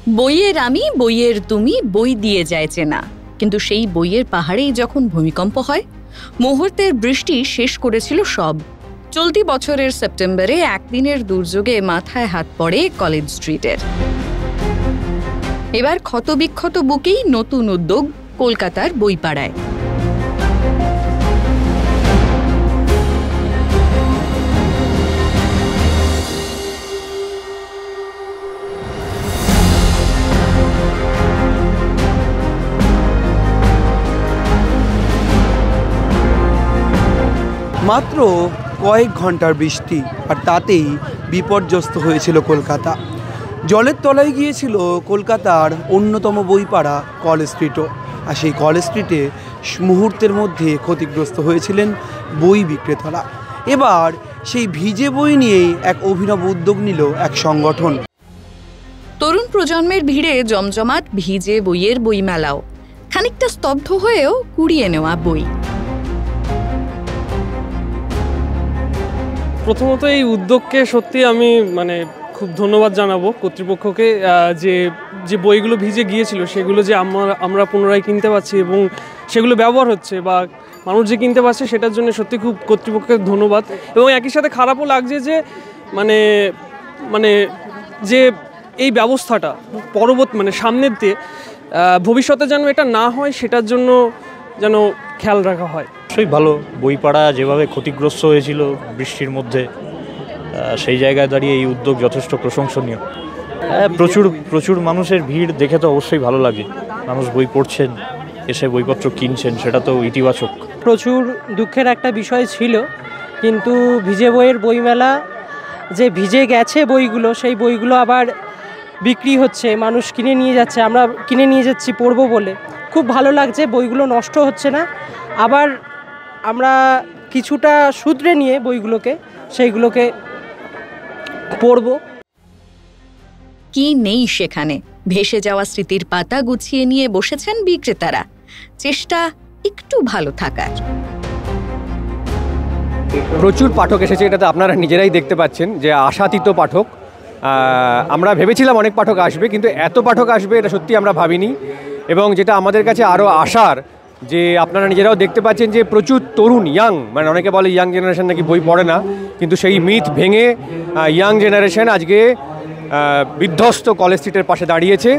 বইয়ের আমি, বইয়ের তুমি, বই দিয়ে যায় চেনা। কিন্তু সেই বইয়ের পাহাড়েই যখন ভূমিকম্প হয়, মুহূর্তের বৃষ্টি শেষ করেছিল সব। চলতি বছরের সেপ্টেম্বরে একদিনের দুর্যোগে মাথায় হাত পড়ে কলেজ স্ট্রিটের। এবার ক্ষতবিক্ষত বুকেই নতুন উদ্যোগ কলকাতার বইপাড়ায়। মাত্র কয়েক ঘন্টার বৃষ্টি, আর তাতেই বিপর্যস্ত হয়েছিল কলকাতা। জলের তলায় গিয়েছিল কলকাতার অন্যতম বইপাড়া কলেজ স্ট্রিটও। আর সেই কলেজ স্ট্রিটে মুহূর্তের মধ্যে ক্ষতিগ্রস্ত হয়েছিলেন বই বিক্রেতারা। এবার সেই ভিজে বই নিয়েই এক অভিনব উদ্যোগ নিল এক সংগঠন। তরুণ প্রজন্মের ভিড়ে জমজমাট ভিজে বইয়ের বইমেলাও, খানিকটা স্তব্ধ হয়েও কুড়িয়ে নেওয়া বই। প্রথমত এই উদ্যোগকে সত্যি আমি খুব ধন্যবাদ জানাবো কর্তৃপক্ষকে, যে বইগুলো ভিজে গিয়েছিল সেগুলো যে আমরা পুনরায় কিনতে পারছি এবং সেগুলো ব্যবহার হচ্ছে বা মানুষ যে কিনতে পারছে সেটার জন্য সত্যি খুব কর্তৃপক্ষকে ধন্যবাদ। এবং একই সাথে খারাপও লাগছে যে যে এই ব্যবস্থাটা পরবর্তী সামনের দিয়ে ভবিষ্যতে যেন এটা না হয় সেটার জন্য যেন খেয়াল রাখা হয়। অবশ্যই ভালো, বইপাড়া যেভাবে ক্ষতিগ্রস্ত হয়েছিল বৃষ্টির মধ্যে, সেই জায়গায় দাঁড়িয়ে এই উদ্যোগ যথেষ্ট প্রশংসনীয়। প্রচুর মানুষের ভিড় দেখে তো অবশ্যই ভালো লাগে। মানুষ বই পড়ছেন, এসে বইপত্র কিনছেন, সেটা তো ইতিবাচক। প্রচুর দুঃখের একটা বিষয় ছিল, কিন্তু ভিজে বইয়ের বইমেলা যে ভিজে গেছে বইগুলো, সেই বইগুলো আবার বিক্রি হচ্ছে, মানুষ কিনে নিয়ে যাচ্ছে, আমরা কিনে নিয়ে যাচ্ছি পড়বো বলে। খুব ভালো লাগছে, বইগুলো নষ্ট হচ্ছে না। আবার আমরা কিছুটা শুধরে নিয়ে সেইগুলোকে পড়ব। কি নেই সেখানে, ভেসে যাওয়া স্মৃতির পাতা গুছিয়ে নিয়ে বসেছেন বিক্রেতারা, চেষ্টা একটু ভালো থাকার। প্রচুর পাঠক এসেছে, এটা তো আপনারা নিজেরাই দেখতে পাচ্ছেন যে আশাতীত পাঠক। আমরা ভেবেছিলাম অনেক পাঠক আসবে, কিন্তু এত পাঠক আসবে এটা সত্যি আমরা ভাবিনি। এবং যেটা আমাদের কাছে আরও আশার, যে আপনারা নিজেরাও দেখতে পাচ্ছেন যে প্রচুর তরুণ অনেকে বলে ইয়াং জেনারেশন নাকি বই পড়ে না, কিন্তু সেই মিথ ভেঙে ইয়াং জেনারেশন আজকে বিধ্বস্ত কলেজ স্ট্রিটের পাশে দাঁড়িয়েছে।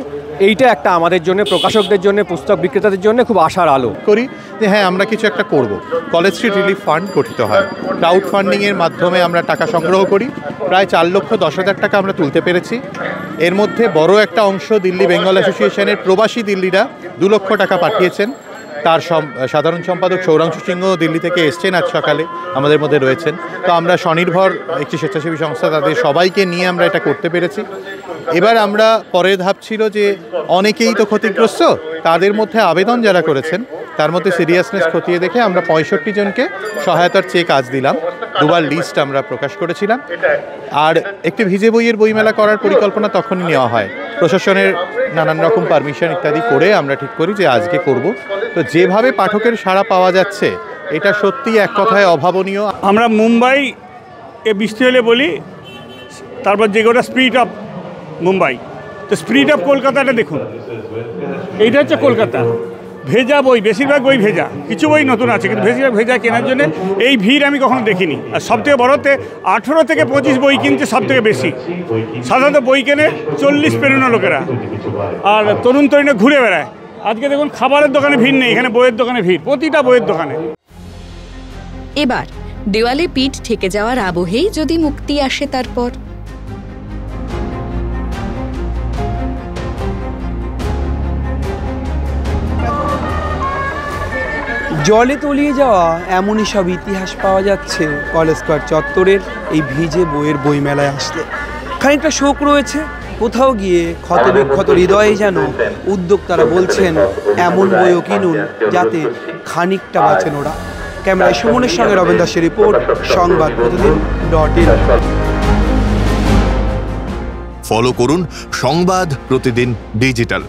এইটা একটা আমাদের জন্য, প্রকাশকদের জন্য, পুস্তক বিক্রেতাদের জন্য খুব আশার আলো। করি যে হ্যাঁ, আমরা কিছু একটা করব। কলেজ স্ট্রিট রিলিফ ফান্ড গঠিত হয়, ক্রাউড ফান্ডিংয়ের মাধ্যমে আমরা টাকা সংগ্রহ করি। প্রায় 4,10,000 টাকা আমরা তুলতে পেরেছি। এর মধ্যে বড় একটা অংশ দিল্লি বেঙ্গল অ্যাসোসিয়েশনের প্রবাসী দিল্লিরা 2 লক্ষ টাকা পাঠিয়েছেন। তার সাধারণ সম্পাদক সৌরাংশু সিংহ দিল্লি থেকে এসছেন, আজ সকালে আমাদের মধ্যে রয়েছেন। তো আমরা স্বনির্ভর একটি স্বেচ্ছাসেবী সংস্থা, তাদের সবাইকে নিয়ে আমরা এটা করতে পেরেছি। এবার আমরা পরের ধাপ ছিল যে অনেকেই তো ক্ষতিগ্রস্ত, তাদের মধ্যে আবেদন যারা করেছেন তার মধ্যে সিরিয়াসনেস খতিয়ে দেখে আমরা 65 জনকে সহায়তার চেক আজ দিলাম। 2বার লিস্ট আমরা প্রকাশ করেছিলাম। আর একটি ভিজে বইয়ের বইমেলা করার পরিকল্পনা তখনই নেওয়া হয়, প্রশাসনের নানান রকম পারমিশন ইত্যাদি করে আমরা ঠিক করি যে আজকে করব। তো যেভাবে পাঠকের সাড়া পাওয়া যাচ্ছে, এটা সত্যি এক কথায় অভাবনীয়। আমরা মুম্বাই বৃষ্টি হলে বলি, তারপর যে গোটা স্পিরিট অফ মুম্বাই, তো স্পিরিট অফ কলকাতাটা দেখুন। এইটা হচ্ছে কলকাতা, ভেজা বই, বেশিরভাগ বই ভেজা, কিছু বই নতুন আছে, কিন্তু বেশিরভাগ ভেজা কেনার জন্য এই ভিড় আমি কখনো দেখিনি। আর সবথেকে বড়তে 18 থেকে 25 বই কিনছে সবথেকে বেশি। সাধারণত বই কেনে 40 পেরোনো লোকেরা, আর তরুণ তরুণে ঘুরে বেড়ায়। আজকে দেখুন খাবারের দোকানে ভিড় নেই, এখানে বইয়ের দোকানে ভিড়, প্রতিটা বইয়ের দোকানে। এবার দেওয়ালে পিঠ ঠেকে যাওয়ার আবহেই যদি মুক্তি আসে, তারপর জলে তলিয়ে যাওয়া এমনই সব ইতিহাস পাওয়া যাচ্ছে কলেজ স্কোয়ার চত্বরের এই ভিজে বইয়ের বইমেলায় আসলে। খানিকটা শোক রয়েছে, কোথাও গিয়ে ক্ষতবিক্ষত হৃদয়ে যেন উদ্যোক্তারা বলছেন এমন বইও কিনুন যাতে খানিকটা বাঁচেন ওরা। ক্যামেরায় সুমনের সঙ্গে রবীন্দ্র দাসের রিপোর্ট, সংবাদ প্রতিদিন.in। ফলো করুন সংবাদ প্রতিদিন ডিজিটাল।